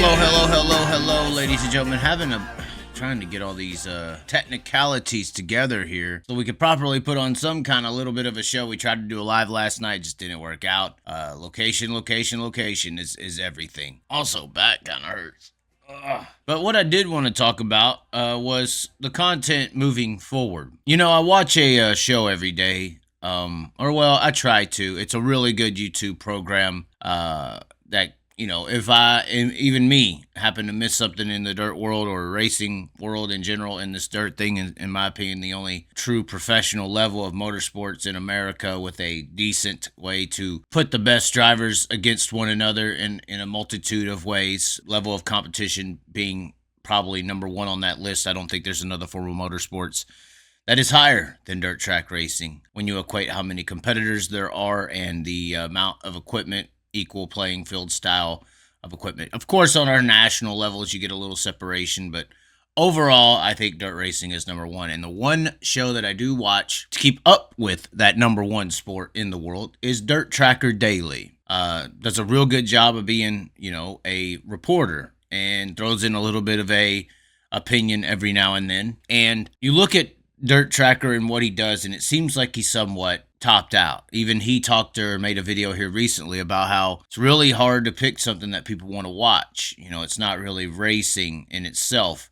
Hello, ladies and gentlemen. Trying to get all these technicalities together here so we could properly put on some kind of little bit of a show. We tried to do a live last night, just didn't work out. Location is everything. Also, back kind of hurts. But what I did want to talk about was the content moving forward. You know, I watch a show every day. I try to. It's a really good YouTube program that, you know, if even me, happen to miss something in the dirt world or racing world in general in this dirt thing, in my opinion, the only true professional level of motorsports in America with a decent way to put the best drivers against one another in a multitude of ways, level of competition being probably number one on that list. I don't think there's another form of motorsports that is higher than dirt track racing when you equate how many competitors there are and the amount of equipment, equal playing field style of equipment. Of course, on our national levels, you get a little separation, but overall, I think dirt racing is number one. And the one show that I do watch to keep up with that number one sport in the world is Dirt Tracker Daily. Does a real good job of being, you know, a reporter and throws in a little bit of a opinion every now and then. And you look at Dirt Tracker and what he does, and it seems like he's somewhat topped out. Even he talked or made a video here recently about how it's really hard to pick something that people want to watch. You know, it's not really racing in itself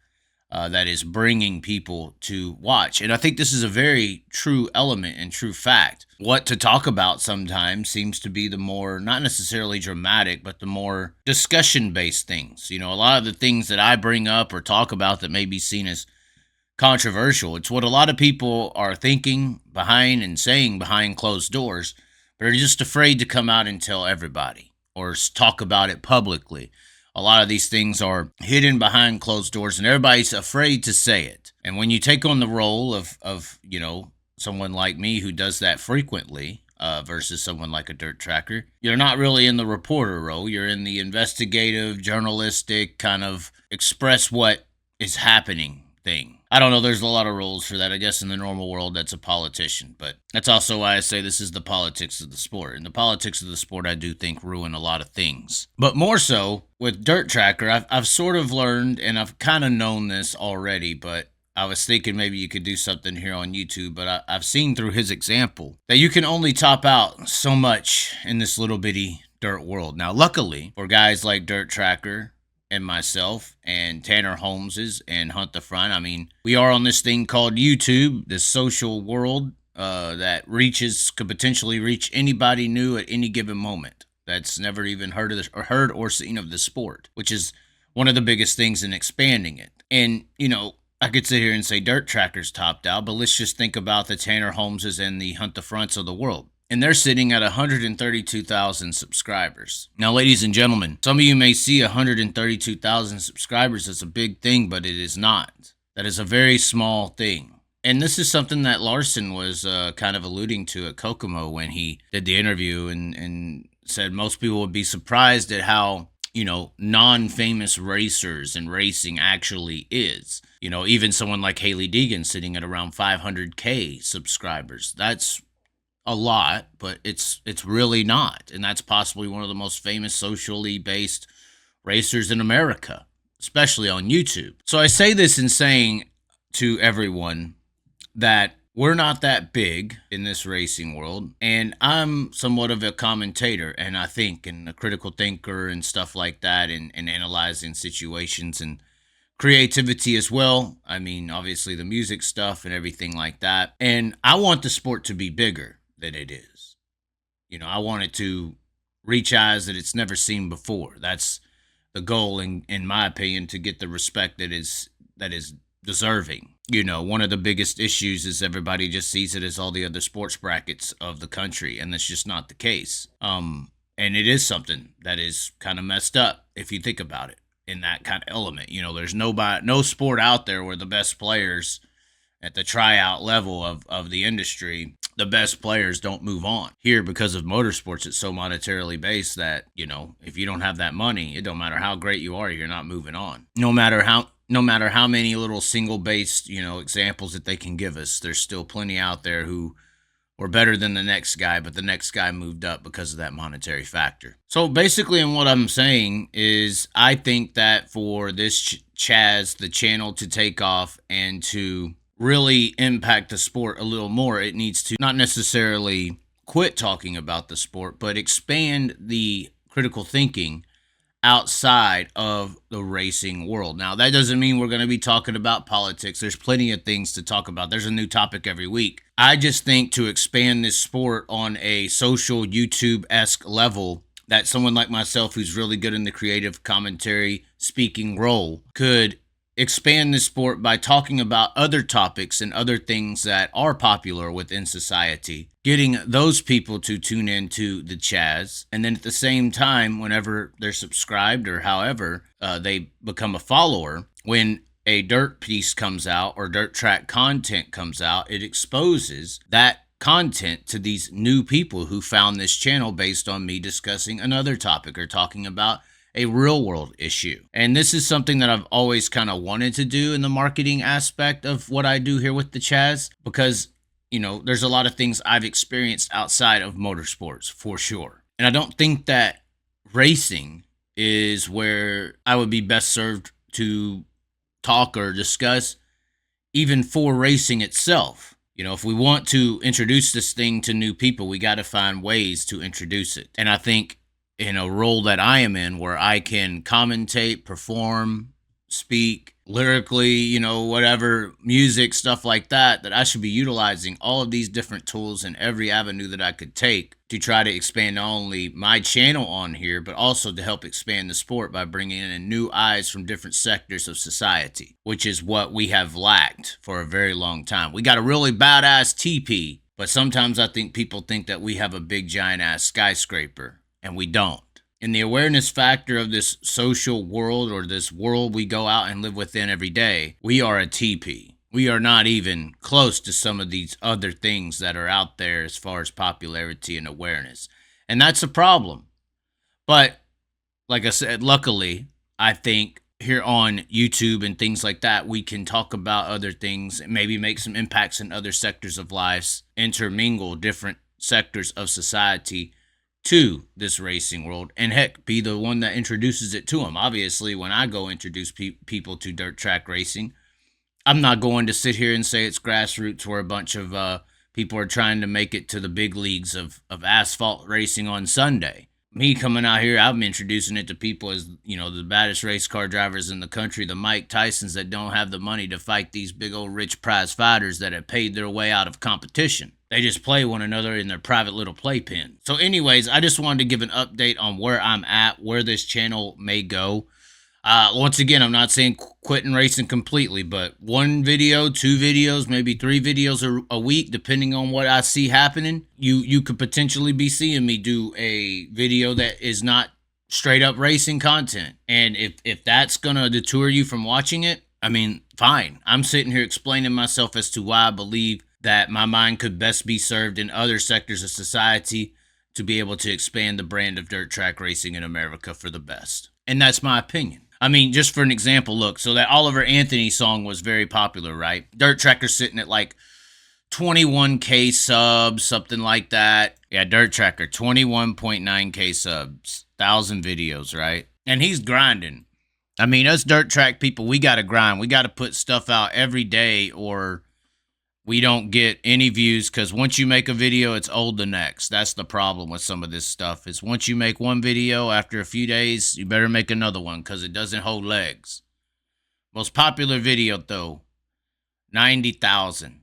that is bringing people to watch. And I think this is a very true element and true fact. What to talk about sometimes seems to be the more, not necessarily dramatic, but the more discussion-based things. You know, a lot of the things that I bring up or talk about that may be seen as controversial, it's what a lot of people are thinking behind and saying behind closed doors, but are just afraid to come out and tell everybody or talk about it publicly. A lot of these things are hidden behind closed doors and everybody's afraid to say it. And when you take on the role of you know, someone like me who does that frequently versus someone like a dirt tracker, you're not really in the reporter role. You're in the investigative, journalistic, kind of express what is happening thing. I don't know, there's a lot of rules for that. I guess in the normal world, that's a politician. But that's also why I say this is the politics of the sport. And the politics of the sport, I do think, ruin a lot of things. But more so, with Dirt Tracker, I've sort of learned, and I've kind of known this already, but I was thinking maybe you could do something here on YouTube, but I've seen through his example that you can only top out so much in this little bitty dirt world. Now, luckily, for guys like Dirt Tracker and myself and Tanner Holmes's and Hunt the Front, I mean, we are on this thing called YouTube, this social world that could potentially reach anybody new at any given moment that's never even heard or seen of the sport, which is one of the biggest things in expanding it. And, you know, I could sit here and say Dirt Tracker's topped out, but let's just think about the Tanner Holmeses and the Hunt the Fronts of the world. And they're sitting at 132,000 subscribers. Now, ladies and gentlemen, some of you may see 132,000 subscribers as a big thing, but it is not. That is a very small thing. And this is something that Larson was kind of alluding to at Kokomo when he did the interview and said most people would be surprised at how, you know, non-famous racers and racing actually is. You know, even someone like Haley Deegan sitting at around 500K subscribers. That's a lot, but it's really not. And that's possibly one of the most famous socially based racers in America, especially on YouTube. So I say this in saying to everyone that we're not that big in this racing world, and I'm somewhat of a commentator, and I think, and a critical thinker and stuff like that, and analyzing situations and creativity as well. I mean, obviously the music stuff and everything like that. And I want the sport to be bigger than it is. You know, I want it to reach eyes that it's never seen before. That's the goal, in my opinion, to get the respect that is deserving. You know, one of the biggest issues is everybody just sees it as all the other sports brackets of the country, and that's just not the case. And it is something that is kind of messed up if you think about it in that kind of element. You know, there's no sport out there where the best players at the tryout level of the industry, the best players don't move on. Here, because of motorsports, it's so monetarily based that, you know, if you don't have that money, it don't matter how great you are, you're not moving on. No matter how many little single based, you know, examples that they can give us, there's still plenty out there who or better than the next guy, but the next guy moved up because of that monetary factor. So basically, in what I'm saying is, I think that for this Chaz, the channel, to take off and to really impact the sport a little more, it needs to not necessarily quit talking about the sport, but expand the critical thinking outside of the racing world. Now, that doesn't mean we're going to be talking about politics. There's plenty of things to talk about. There's a new topic every week. I just think to expand this sport on a social YouTube-esque level, that someone like myself, who's really good in the creative commentary speaking role, could expand the sport by talking about other topics and other things that are popular within society, getting those people to tune into the Chaz, and then at the same time, whenever they're subscribed or however they become a follower, when a dirt piece comes out or dirt track content comes out, it exposes that content to these new people who found this channel based on me discussing another topic or talking about a real world issue. And this is something that I've always kind of wanted to do in the marketing aspect of what I do here with the Chaz, because, you know, there's a lot of things I've experienced outside of motorsports for sure. And I don't think that racing is where I would be best served to talk or discuss, even for racing itself. You know, if we want to introduce this thing to new people, we got to find ways to introduce it. And I think in a role that I am in, where I can commentate, perform, speak lyrically, you know, whatever, music, stuff like that, that I should be utilizing all of these different tools in every avenue that I could take to try to expand not only my channel on here, but also to help expand the sport by bringing in new eyes from different sectors of society, which is what we have lacked for a very long time. We got a really badass TP, but sometimes I think people think that we have a big giant ass skyscraper, and we don't. In the awareness factor of this social world, or this world we go out and live within every day, we are a TP. We are not even close to some of these other things that are out there as far as popularity and awareness. And that's a problem. But like I said, luckily, I think here on YouTube and things like that, we can talk about other things and maybe make some impacts in other sectors of lives, intermingle different sectors of society to this racing world, and heck, be the one that introduces it to them. Obviously, when I go introduce people to dirt track racing, I'm not going to sit here and say it's grassroots where a bunch of people are trying to make it to the big leagues of asphalt racing on Sunday. Me coming out here, I'm introducing it to people as, you know, the baddest race car drivers in the country, the Mike Tysons that don't have the money to fight these big old rich prize fighters that have paid their way out of competition. They just play one another in their private little playpen. So anyways, I just wanted to give an update on where I'm at, where this channel may go. Once again, I'm not saying quitting racing completely, but 1 video, 2 videos, maybe 3 videos a week, depending on what I see happening. You could potentially be seeing me do a video that is not straight up racing content. And if that's gonna deter you from watching it, I mean, fine. I'm sitting here explaining myself as to why I believe that my mind could best be served in other sectors of society to be able to expand the brand of dirt track racing in America for the best. And that's my opinion. I mean, just for an example, look, so that Oliver Anthony song was very popular, right? Dirt Tracker's sitting at like 21K subs, something like that. Yeah, Dirt Tracker, 21.9K subs, 1,000 videos, right? And he's grinding. I mean, us dirt track people, we got to grind. We got to put stuff out every day, or we don't get any views, because once you make a video, it's old the next. That's the problem with some of this stuff, is once you make one video, after a few days, you better make another one, because it doesn't hold legs. Most popular video, though, 90,000.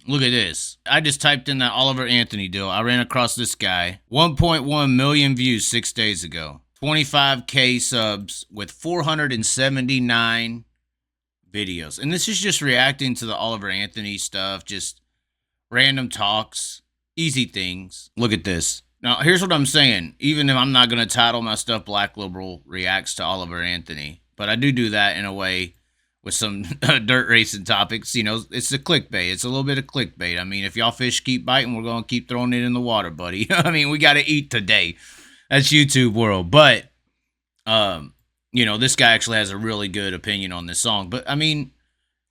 Look at this. I just typed in that Oliver Anthony deal. I ran across this guy. 1.1 million views 6 days ago. 25K subs with 479 videos. And this is just reacting to the Oliver Anthony stuff, just random talks, easy things. Look at this. Now, here's what I'm saying. Even if I'm not going to title my stuff Black Liberal Reacts to Oliver Anthony, but I do that in a way with some dirt racing topics. You know, it's a clickbait. It's a little bit of clickbait. I mean, if y'all fish keep biting, we're going to keep throwing it in the water, buddy. I mean, we got to eat today. That's YouTube world. But, you know, this guy actually has a really good opinion on this song. But, I mean,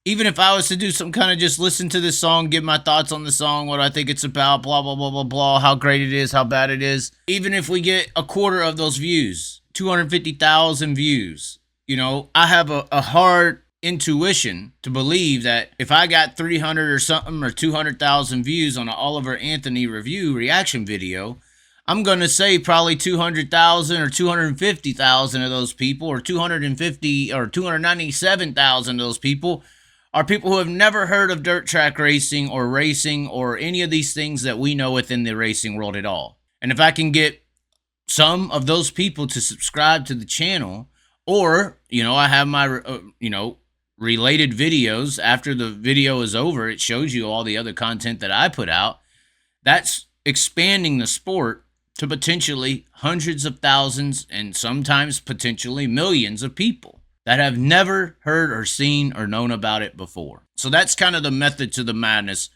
Even if I was to do some kind of just listen to this song, give my thoughts on the song, what I think it's about, blah, blah, blah, blah, blah, how great it is, how bad it is. Even if we get a quarter of those views, 250,000 views, you know, I have a hard intuition to believe that if I got 300 or something or 200,000 views on an Oliver Anthony review reaction video, I'm going to say probably 200,000 or 250,000 of those people, or 250 or 297,000 of those people are people who have never heard of dirt track racing or any of these things that we know within the racing world at all. And if I can get some of those people to subscribe to the channel, or, you know, I have my, related videos after the video is over, it shows you all the other content that I put out. That's expanding the sport to potentially hundreds of thousands and sometimes potentially millions of people that have never heard or seen or known about it before. So that's kind of the method to the madness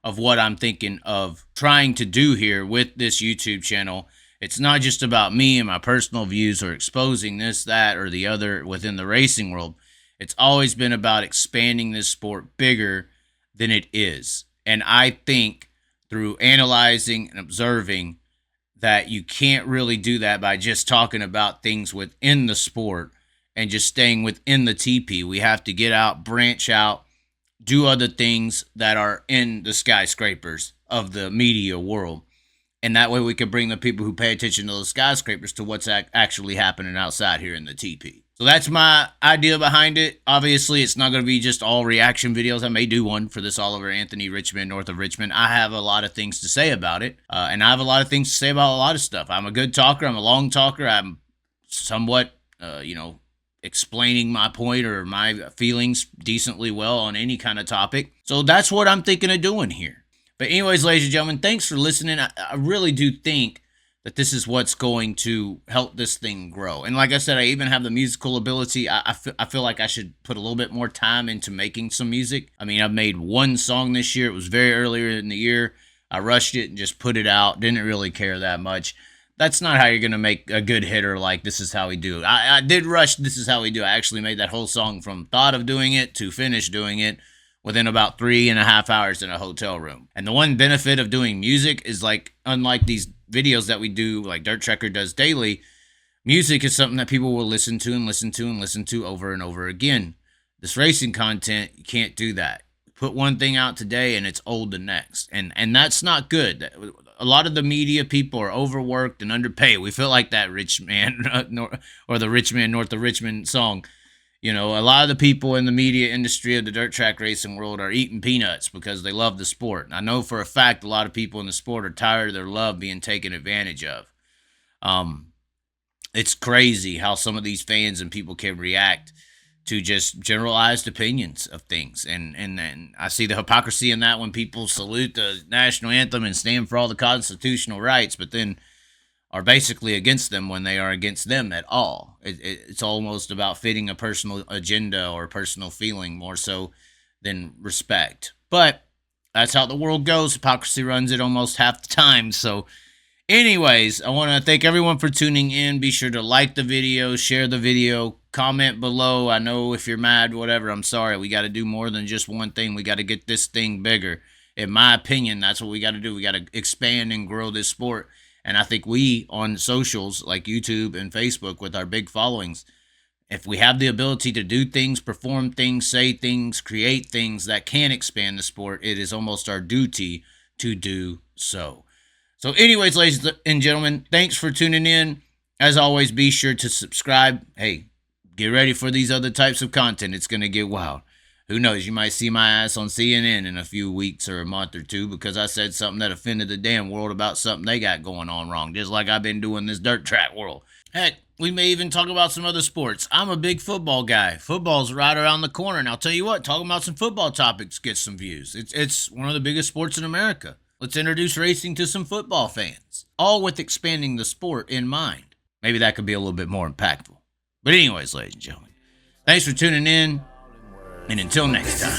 of what I'm thinking of trying to do here with this YouTube channel. It's not just about me and my personal views or exposing this, that, or the other within the racing world. It's always been about expanding this sport bigger than it is. And I think through analyzing and observing that you can't really do that by just talking about things within the sport and just staying within the TP. We have to get out, branch out, do other things that are in the skyscrapers of the media world. And that way we can bring the people who pay attention to those skyscrapers to what's actually happening outside here in the TP. So that's my idea behind it. Obviously, it's not going to be just all reaction videos. I may do one for this Oliver Anthony Richmond, north of Richmond. I have a lot of things to say about it. And I have a lot of things to say about a lot of stuff. I'm a good talker. I'm a long talker. I'm somewhat, explaining my point or my feelings decently well on any kind of topic. So that's what I'm thinking of doing here. But anyways, ladies and gentlemen, thanks for listening. I really do think that this is what's going to help this thing grow. And like I said, I even have the musical ability. I feel like I should put a little bit more time into making some music. I mean, I've made one song this year. It was very earlier in the year. I rushed it and just put it out. Didn't really care that much. That's not how you're going to make a good hitter like This Is How We Do It. I did rush This Is How We Do It. I actually made that whole song from thought of doing it to finish doing it within about 3.5 hours in a hotel room. And the one benefit of doing music is, like, unlike these videos that we do, like Dirt Tracker does daily, music is something that people will listen to and listen to and listen to over and over again. This racing content, you can't do that. Put one thing out today and it's old the next. And that's not good. A lot of the media people are overworked and underpaid. We feel like that rich man, or the rich man north of Richmond song. You know, a lot of the people in the media industry of the dirt track racing world are eating peanuts because they love the sport. And I know for a fact a lot of people in the sport are tired of their love being taken advantage of. It's crazy how some of these fans and people can react to just generalized opinions of things. And I see the hypocrisy in that when people salute the national anthem and stand for all the constitutional rights, but then are basically against them when they are against them at all. It's almost about fitting a personal agenda or personal feeling more so than respect. But that's how the world goes. Hypocrisy runs it almost half the time. So anyways, I want to thank everyone for tuning in. Be sure to like the video, share the video, comment below. I know if you're mad, whatever, I'm sorry. We got to do more than just one thing. We got to get this thing bigger. In my opinion, that's what we got to do. We got to expand and grow this sport. And I think we, on socials like YouTube and Facebook with our big followings, if we have the ability to do things, perform things, say things, create things that can expand the sport, it is almost our duty to do so. So anyways, ladies and gentlemen, thanks for tuning in. As always, be sure to subscribe. Hey, get ready for these other types of content. It's going to get wild. Who knows? You might see my ass on CNN in a few weeks or a month or two because I said something that offended the damn world about something they got going on wrong, just like I've been doing this dirt track world. Heck, we may even talk about some other sports. I'm a big football guy. Football's right around the corner. And I'll tell you what, talking about some football topics gets some views. It's one of the biggest sports in America. Let's introduce racing to some football fans, all with expanding the sport in mind. Maybe that could be a little bit more impactful. But anyways, ladies and gentlemen, thanks for tuning in. And until next time.